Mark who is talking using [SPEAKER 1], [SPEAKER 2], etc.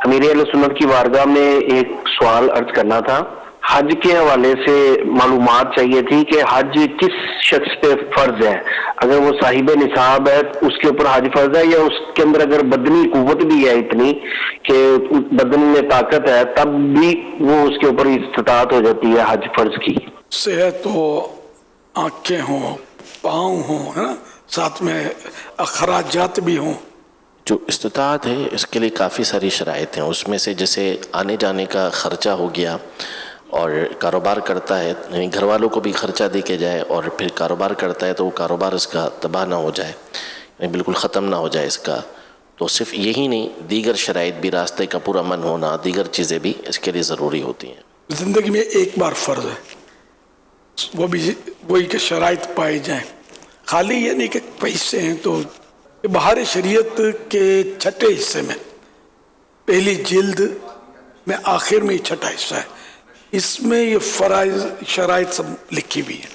[SPEAKER 1] امیر اہل سنت کی بارگاہ میں ایک سوال عرض کرنا تھا. حج کے حوالے سے معلومات چاہیے تھی کہ حج کس شخص پہ فرض ہے. اگر وہ صاحب نصاب ہے اس کے اوپر حج فرض ہے، یا اس کے اندر اگر بدنی قوت بھی ہے اتنی کہ بدن میں طاقت ہے تب بھی وہ اس کے اوپر استطاعت ہو جاتی ہے حج فرض کی؟
[SPEAKER 2] صحت ہو، آنکھیں ہوں، پاؤں ہوں، ہے نا، ساتھ میں اخراجات بھی ہوں.
[SPEAKER 3] جو استطاعت ہے اس کے لیے کافی ساری شرائط ہیں. اس میں سے جیسے آنے جانے کا خرچہ ہو گیا، اور کاروبار کرتا ہے یعنی گھر والوں کو بھی خرچہ دے کے جائے، اور پھر کاروبار کرتا ہے تو وہ کاروبار اس کا تباہ نہ ہو جائے، یعنی بالکل ختم نہ ہو جائے اس کا. تو صرف یہی نہیں، دیگر شرائط بھی، راستے کا پورا امن ہونا، دیگر چیزیں بھی اس کے لیے ضروری ہوتی ہیں.
[SPEAKER 2] زندگی میں ایک بار فرض ہے، وہ بھی وہی کہ شرائط پائے جائیں. خالی یہ نہیں کہ پیسے ہیں تو بہار شریعت کے چھٹے حصے میں پہلی جلد میں آخر میں یہ چھٹا حصہ ہے، اس میں یہ فرائض شرائط سب لکھی بھی ہیں.